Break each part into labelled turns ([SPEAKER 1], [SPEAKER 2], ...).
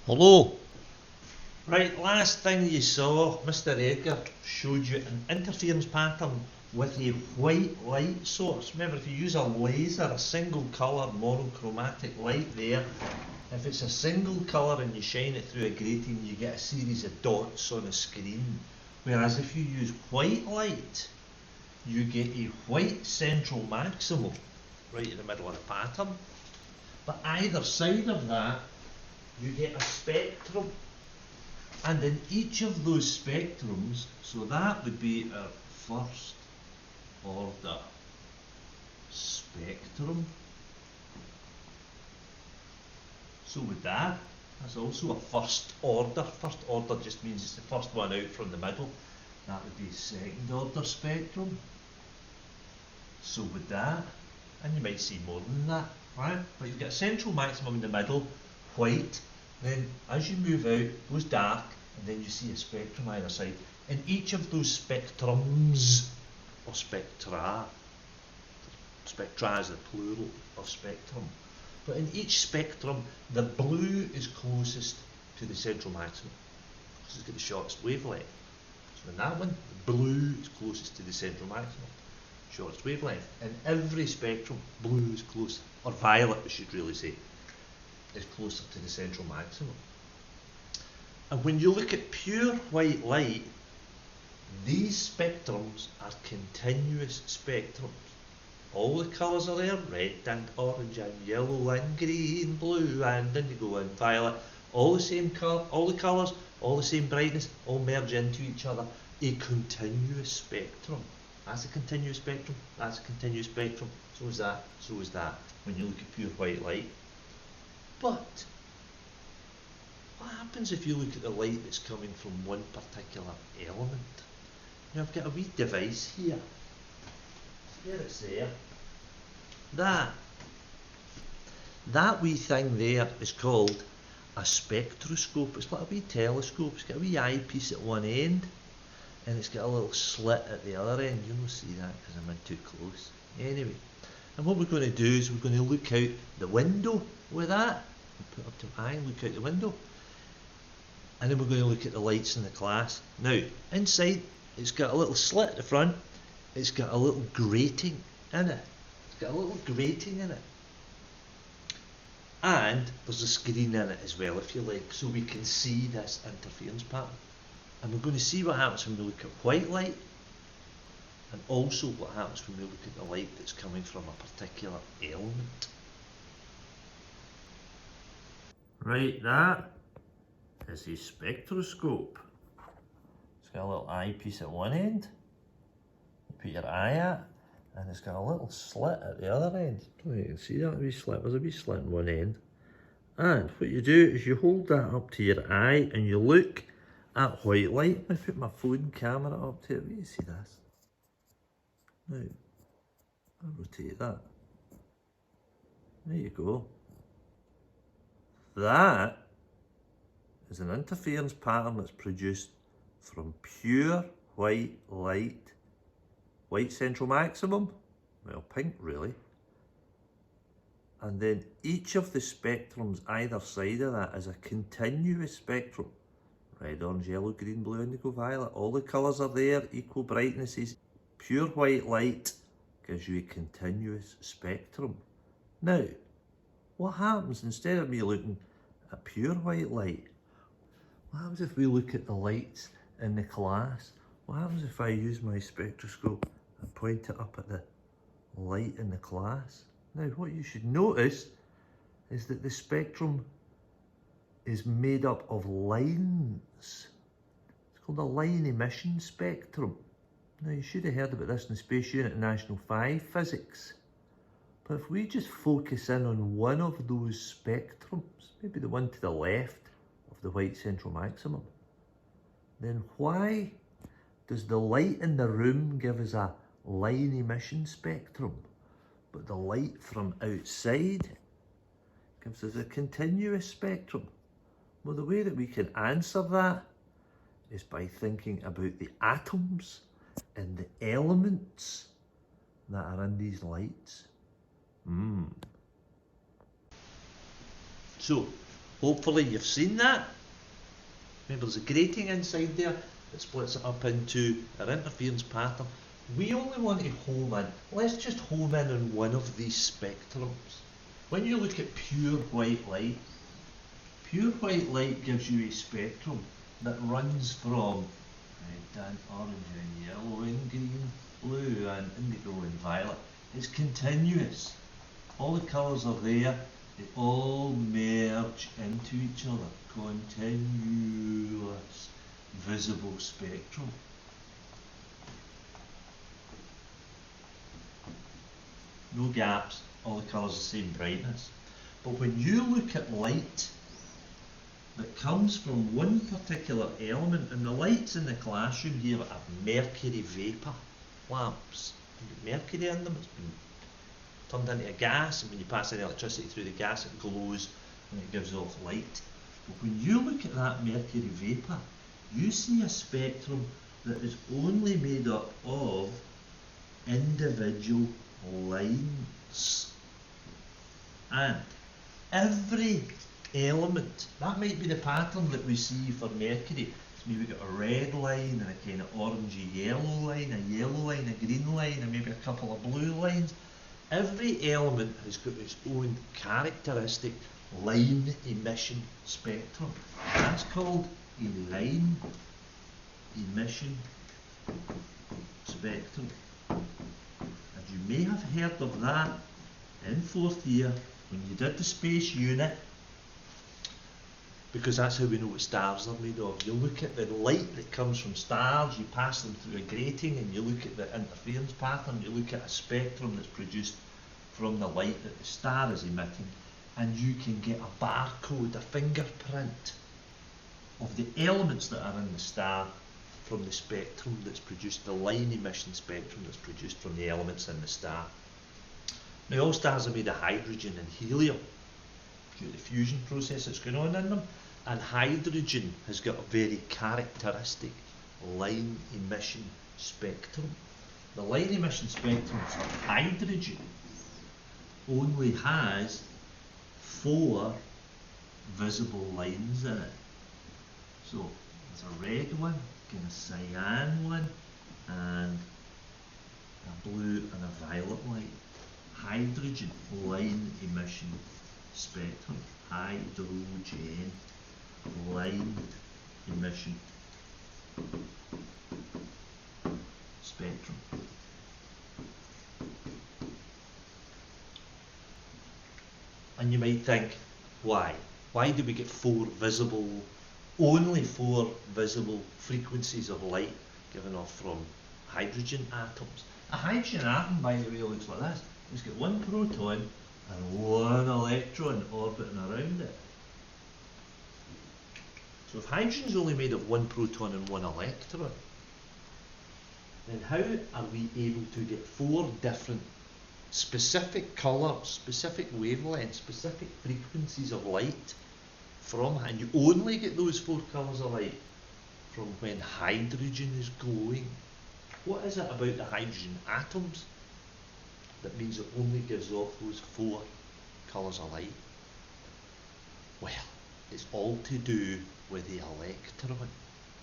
[SPEAKER 1] Hello. Right, last thing you saw, Mr. Edgar showed you an interference pattern with a white light source. Remember, if you use a laser, a single colour monochromatic light there, if it's a single colour and you shine it through a grating, you get a series of dots on a screen. Whereas if you use white light, you get a white central maximum right in the middle of the pattern. But either side of that, you get a spectrum. And in each of those spectrums, so that would be our first order spectrum. So with that, that's also a first order. First order just means it's the first one out from the middle. That would be second order spectrum. So with that, and you might see more than that, right? But you've got a central maximum in the middle, white. Then as you move out, it goes dark, and then you see a spectrum either side. In each of those spectrums, or spectra is the plural of spectrum, but in each spectrum, the blue is closest to the central maximum, because it's got the shortest wavelength. So in that one, the blue is closest to the central maximum, shortest wavelength. In every spectrum, blue is close, or violet we should really say, is closer to the central maximum. And when you look at pure white light, these spectrums are continuous spectrums. All the colours are there, red and orange and yellow and green, blue and indigo and violet, all the same colour, all the colours, all the same brightness, all merge into each other. A continuous spectrum. That's a continuous spectrum, that's a continuous spectrum, so is that, so is that, when you look at pure white light. But what happens if you look at the light that's coming from one particular element? Now I've got a wee device here. There it's there. That wee thing there is called a spectroscope. It's like a wee telescope. It's got a wee eyepiece at one end, and it's got a little slit at the other end. You won't see that because I'm in too close. Anyway, and what we're going to do is we're going to look out the window with that. Put up to my eye and look out the window. And then we're going to look at the lights in the class. Now, inside, it's got a little slit at the front. It's got a little grating in it. It's got a little grating in it. And there's a screen in it as well, if you like, so we can see this interference pattern. And we're going to see what happens when we look at white light, and also what happens when we look at the light that's coming from a particular element. Right, that is a spectroscope. It's got a little eyepiece at one end, you put your eye at, and it's got a little slit at the other end. Oh, you can see that wee slit, there's a wee slit in one end. And what you do is you hold that up to your eye and you look at white light. I put my phone camera up to it, you see this? Now, I'll rotate that. There you go. That is an interference pattern that's produced from pure white light, white central maximum, well, pink really, and then each of the spectrums either side of that is a continuous spectrum. Red, orange, yellow, green, blue, indigo, violet, all the colours are there, equal brightnesses. Pure white light gives you a continuous spectrum. Now, what happens instead of me looking at pure white light? What happens if we look at the lights in the class? What happens if I use my spectroscope and point it up at the light in the class? Now, what you should notice is that the spectrum is made up of lines. It's called a line emission spectrum. Now, you should have heard about this in the Space Unit in National 5 Physics. But if we just focus in on one of those spectrums, maybe the one to the left of the white central maximum, then why does the light in the room give us a line emission spectrum, but the light from outside gives us a continuous spectrum? Well, the way that we can answer that is by thinking about the atoms and the elements that are in these lights. So, Hopefully you've seen that. Remember, there's a grating inside there that splits it up into an interference pattern. We only want to home in. Let's just home in on one of these spectrums. When you look at pure white light gives you a spectrum that runs from red and orange and yellow and green, blue and indigo and violet. It's continuous. All the colours are there. They all merge into each other. Continuous visible spectrum. No gaps, all the colours the same brightness. But when you look at light that comes from one particular element, and the lights in the classroom here are mercury vapour lamps. Mercury in them, it's been turned into a gas, and when you pass any electricity through the gas it glows and it gives off light. But when you look at that mercury vapour, you see a spectrum that is only made up of individual lines. And every element, that might be the pattern that we see for mercury. So maybe we've got a red line and a kind of orangey yellow line, a yellow line, a green line, and maybe a couple of blue lines. Every element has got its own characteristic line emission spectrum. That's called a line emission spectrum. And you may have heard of that in fourth year when you did the space unit, because that's how we know what stars are made of. You look at the light that comes from stars, you pass them through a grating, and you look at the interference pattern, you look at a spectrum that's produced from the light that the star is emitting, and you can get a barcode, a fingerprint of the elements that are in the star from the spectrum that's produced, the line emission spectrum that's produced from the elements in the star. Now, all stars are made of hydrogen and helium due to the fusion process that's going on in them, and hydrogen has got a very characteristic line emission spectrum. The line emission spectrum for hydrogen only has 4 visible lines in it. So there's a red one, kind of cyan one, and a blue and a violet light. Hydrogen line emission spectrum. Hydrogen line emission spectrum. And you might think, why? Why do we get only four visible frequencies of light given off from hydrogen atoms? A hydrogen atom, by the way, looks like this. It's got 1 proton and 1 electron orbiting around it. So if hydrogen is only made of 1 proton and 1 electron, then how are we able to get 4 different specific colours, specific wavelengths, specific frequencies of light from, and you only get those 4 colours of light from when hydrogen is glowing? What is it about the hydrogen atoms that means it only gives off those 4 colours of light? Well, it's all to do with the electron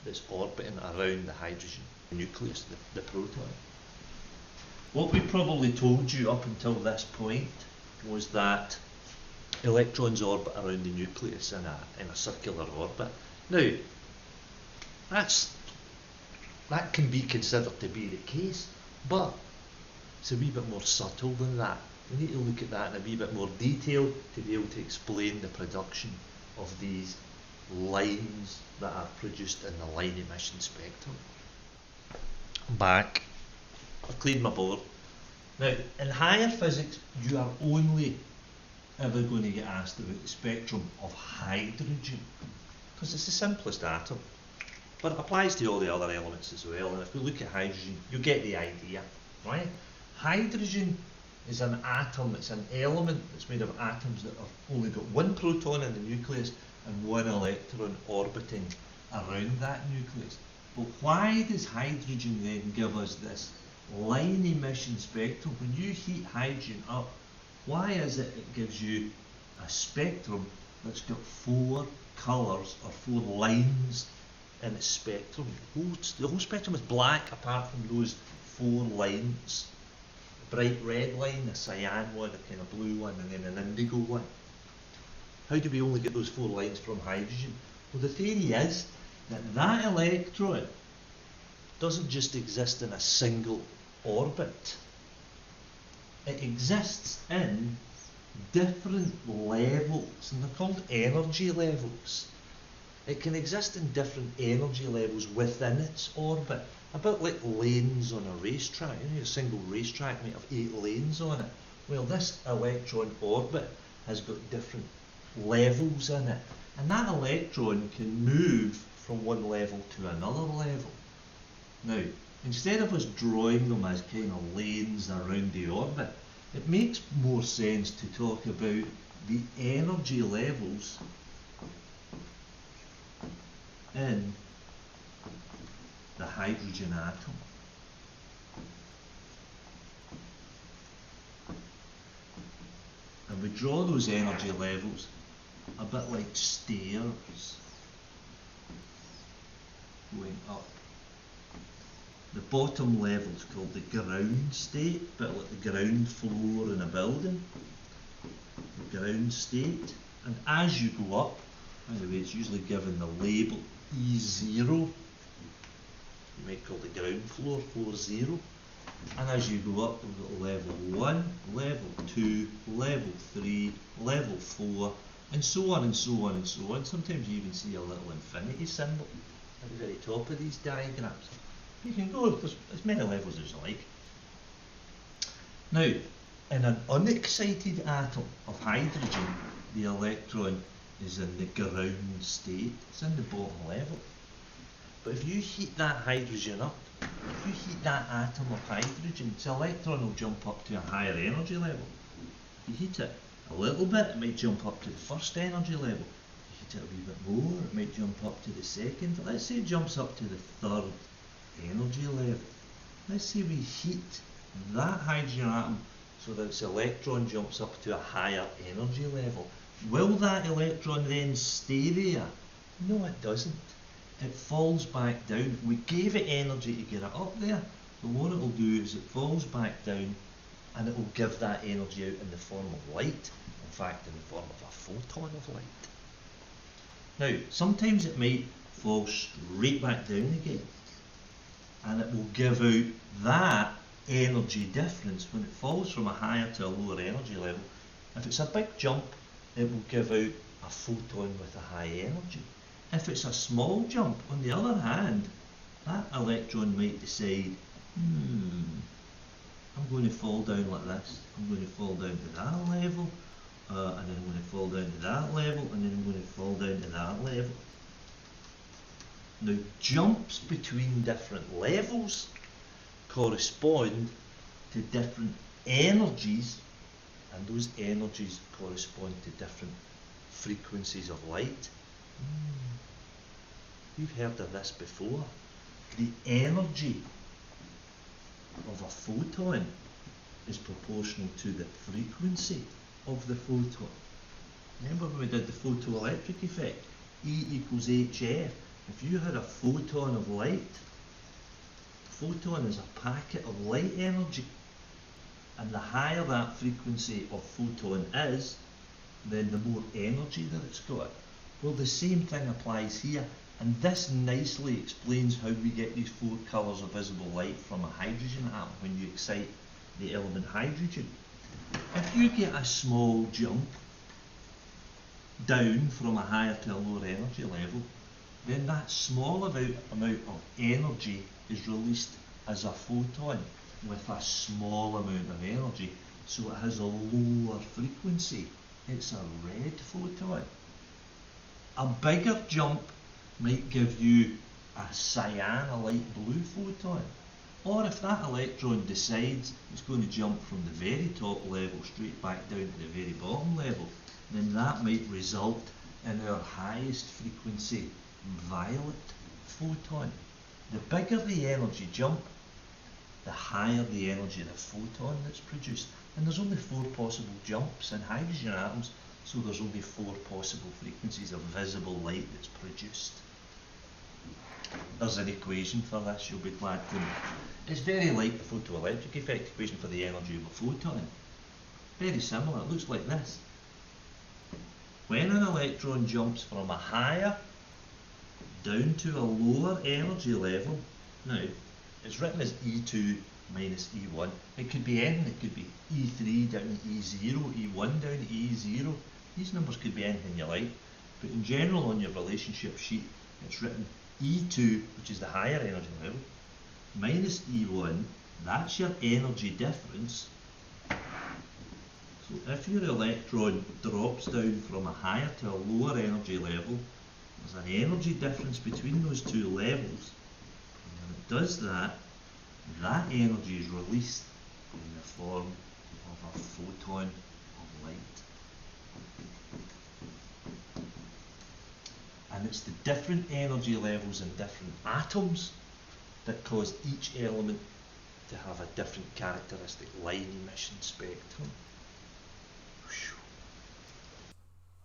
[SPEAKER 1] that's orbiting around the hydrogen nucleus, the proton. What we probably told you up until this point was that electrons orbit around the nucleus in a circular orbit. Now, that can be considered to be the case, but it's a wee bit more subtle than that. We need to look at that in a wee bit more detail to be able to explain the production of these lines that are produced in the line emission spectrum. I'm back. I've cleared my board. Now, in higher physics, you are only ever going to get asked about the spectrum of hydrogen, because it's the simplest atom, but it applies to all the other elements as well. And if we look at hydrogen, you get the idea, right? Hydrogen is an atom, it's an element that's made of atoms that have only got 1 proton in the nucleus and 1 electron orbiting around that nucleus. But why does hydrogen then give us this line emission spectrum? When you heat hydrogen up, why is it gives you a spectrum that's got 4 colours or 4 lines in its spectrum. The whole spectrum is black apart from those 4 lines. A bright red line, a cyan one, a kind of blue one, and then an indigo one. How do we only get those 4 lines from hydrogen? Well, the theory is that that electron doesn't just exist in a single orbit. It exists in different levels, and they're called energy levels. It can exist in different energy levels within its orbit, a bit like lanes on a racetrack. You know, a single racetrack might have 8 lanes on it. Well, this electron orbit has got different levels in it, and that electron can move from one level to another level. Now, instead of us drawing them as kind of lanes around the orbit, it makes more sense to talk about the energy levels in the hydrogen atom. And we draw those energy levels a bit like stairs going up. The bottom level is called the ground state, a bit like the ground floor in a building. The ground state. And as you go up, by the way, it's usually given the label E0. You might call the ground floor, floor 0. And as you go up, we've got level 1, level 2, level 3, level 4, and so on and so on and so on. Sometimes you even see a little infinity symbol at the very top of these diagrams. You can go, there's as many levels as you like. Now, in an unexcited atom of hydrogen, the electron is in the ground state. It's in the bottom level. But if you heat that hydrogen up, if you heat that atom of hydrogen, the electron will jump up to a higher energy level. If you heat it a little bit, it might jump up to the first energy level. If you heat it a wee bit more, it might jump up to the second. Let's say it jumps up to the third energy level. Let's say we heat that hydrogen atom so that its electron jumps up to a higher energy level. Will that electron then stay there? No, it doesn't. It falls back down. We gave it energy to get it up there, but what it will do is it falls back down and it will give that energy out in the form of light, in fact in the form of a photon of light. Now, sometimes it might fall straight back down again, and it will give out that energy difference when it falls from a higher to a lower energy level. If it's a big jump, it will give out a photon with a high energy. If it's a small jump, on the other hand, that electron might decide, I'm going to fall down like this. I'm going to fall down to that level, and then I'm going to fall down to that level, and then I'm going to fall down to that level. Now, jumps between different levels correspond to different energies, and those energies correspond to different frequencies of light. You've heard of this before. The energy of a photon is proportional to the frequency of the photon. Remember when we did the photoelectric effect? E equals HF. If you had a photon of light, photon is a packet of light energy, and the higher that frequency of photon is, then the more energy that it's got. Well, the same thing applies here, and this nicely explains how we get these 4 colours of visible light from a hydrogen atom when you excite the element hydrogen. If you get a small jump down from a higher to a lower energy level, then that small amount of energy is released as a photon with a small amount of energy, so it has a lower frequency. It's a red photon. A bigger jump might give you a cyan, a light blue photon. Or if that electron decides it's going to jump from the very top level straight back down to the very bottom level, then that might result in our highest frequency violet photon. The bigger the energy jump, the higher the energy of the photon that's produced. And there's only 4 possible jumps in hydrogen atoms. So there's only 4 possible frequencies of visible light that's produced. There's an equation for this, you'll be glad to know. It's very like the photoelectric effect equation for the energy of a photon. Very similar, it looks like this. When an electron jumps from a higher down to a lower energy level, now it's written as E2 minus E1. It could be anything, it could be E3 down to E0, E1 down to E0. These numbers could be anything you like, but in general on your relationship sheet it's written E2, which is the higher energy level, minus E1, that's your energy difference. So if your electron drops down from a higher to a lower energy level, there's an energy difference between those two levels. And when it does that, that energy is released in the form of a photon of light. And it's the different energy levels in different atoms that cause each element to have a different characteristic line emission spectrum.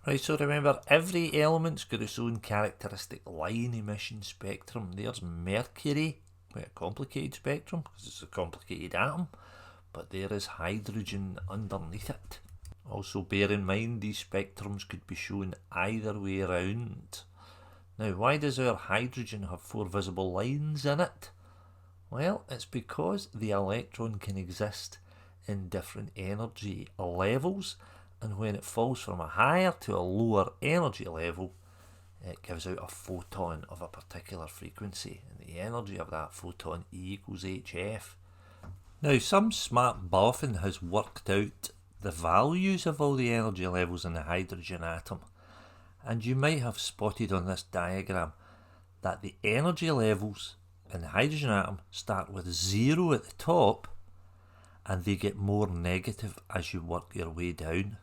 [SPEAKER 2] Right, so remember, every element's got its own characteristic line emission spectrum. There's mercury, quite a complicated spectrum because it's a complicated atom, but there is hydrogen underneath it. Also bear in mind these spectrums could be shown either way around. Now, why does our hydrogen have 4 visible lines in it? Well, it's because the electron can exist in different energy levels, and when it falls from a higher to a lower energy level, it gives out a photon of a particular frequency, and the energy of that photon E equals HF. Now, some smart boffin has worked out the values of all the energy levels in the hydrogen atom, and you might have spotted on this diagram that the energy levels in the hydrogen atom start with 0 at the top, and they get more negative as you work your way down.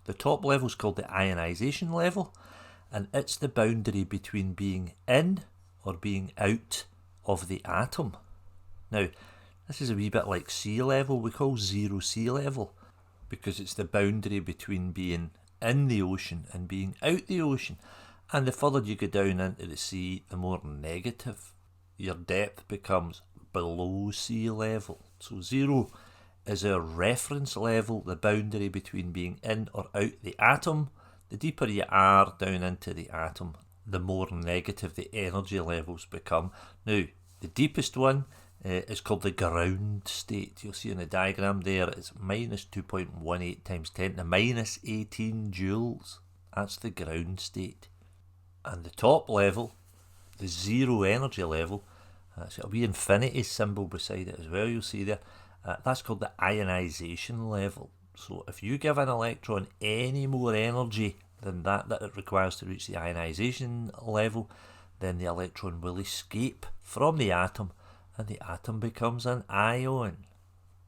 [SPEAKER 2] The top level is called the ionisation level, and it's the boundary between being in or being out of the atom. Now, this is a wee bit like sea level. We call 0 sea level because it's the boundary between being in the ocean and being out the ocean. And the further you go down into the sea, the more negative your depth becomes below sea level. So 0 is our reference level, the boundary between being in or out the atom. The deeper you are down into the atom, the more negative the energy levels become. Now, the deepest one is called the ground state. You'll see in the diagram there, it's minus 2.18 times 10 to the minus 18 joules. That's the ground state. And the top level, the 0 energy level, it's got a wee infinity symbol beside it as well, you'll see there. That's called the ionisation level. So if you give an electron any more energy than that it requires to reach the ionisation level, then the electron will escape from the atom and the atom becomes an ion.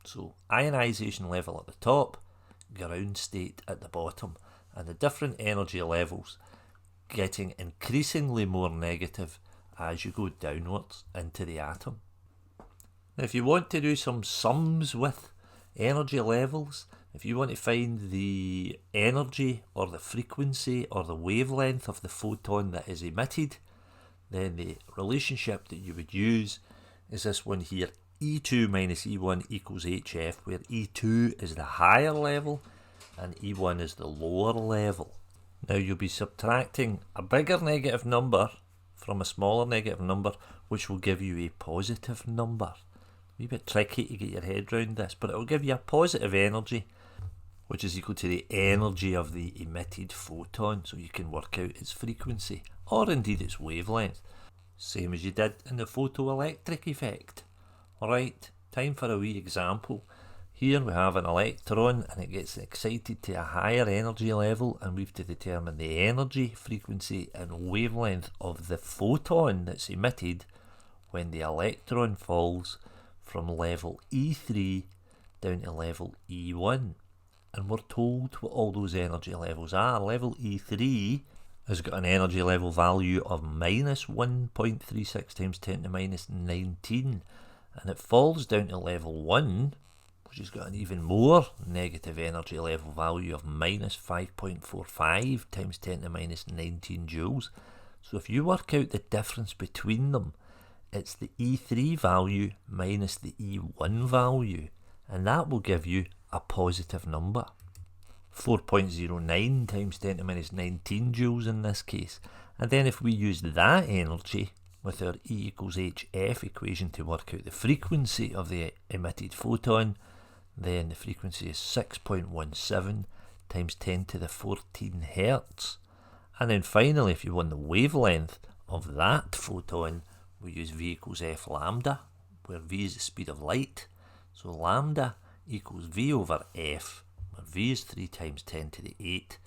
[SPEAKER 2] So ionisation level at the top, ground state at the bottom, and the different energy levels getting increasingly more negative as you go downwards into the atom. Now, if you want to do some sums with energy levels, if you want to find the energy or the frequency or the wavelength of the photon that is emitted, then the relationship that you would use is this one here, E2 minus E1 equals HF, where E2 is the higher level and E1 is the lower level. Now you'll be subtracting a bigger negative number from a smaller negative number, which will give you a positive number. A wee bit tricky to get your head around this, but it will give you a positive energy, which is equal to the energy of the emitted photon, so you can work out its frequency, or indeed its wavelength, same as you did in the photoelectric effect. Alright, time for a wee example. Here we have an electron and it gets excited to a higher energy level, and we have to determine the energy, frequency and wavelength of the photon that's emitted when the electron falls from level E3 down to level E1. And we're told what all those energy levels are. Level E3 has got an energy level value of minus 1.36 times 10 to the minus 19, and it falls down to level 1 which has got an even more negative energy level value of minus 5.45 times 10 to the minus 19 joules. So if you work out the difference between them, it's the E3 value minus the E1 value, and that will give you a positive number. 4.09 times 10 to the minus 19 joules in this case. And then if we use that energy with our E equals hf equation to work out the frequency of the emitted photon, then the frequency is 6.17 times 10 to the 14 hertz. And then finally, if you want the wavelength of that photon, we use V equals F lambda, where V is the speed of light. So lambda equals V over F, where V is 3 times 10 to the 8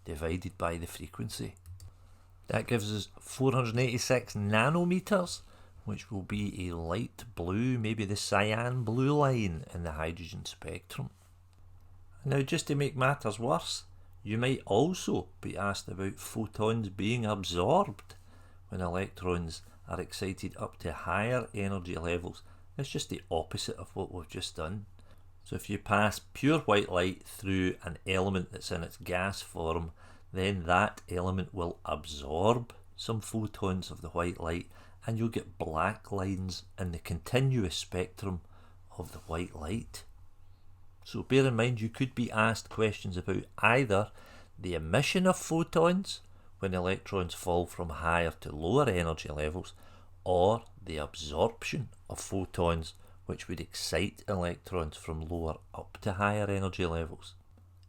[SPEAKER 2] divided by the frequency. That gives us 486 nanometers, which will be a light blue, maybe the cyan blue line in the hydrogen spectrum. Now, just to make matters worse, you might also be asked about photons being absorbed when electrons are excited up to higher energy levels. It's just the opposite of what we've just done. So if you pass pure white light through an element that's in its gas form, then that element will absorb some photons of the white light, and you'll get black lines in the continuous spectrum of the white light. So bear in mind, you could be asked questions about either the emission of photons when electrons fall from higher to lower energy levels, or the absorption of photons which would excite electrons from lower up to higher energy levels.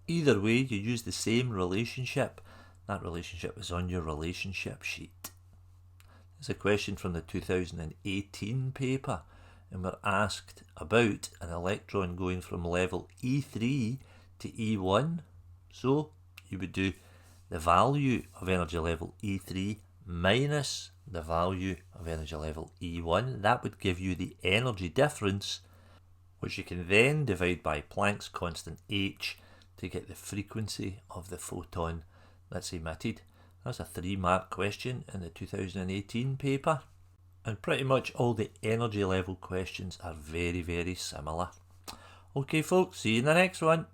[SPEAKER 2] Either way, you use the same relationship. That relationship is on your relationship sheet. There's a question from the 2018 paper, and we're asked about an electron going from level E3 to E1. So you would do the value of energy level E3 minus the value of energy level E1. That would give you the energy difference, which you can then divide by Planck's constant h to get the frequency of the photon that's emitted. That's a 3-mark question in the 2018 paper. And pretty much all the energy level questions are very, very similar. Okay folks, see you in the next one.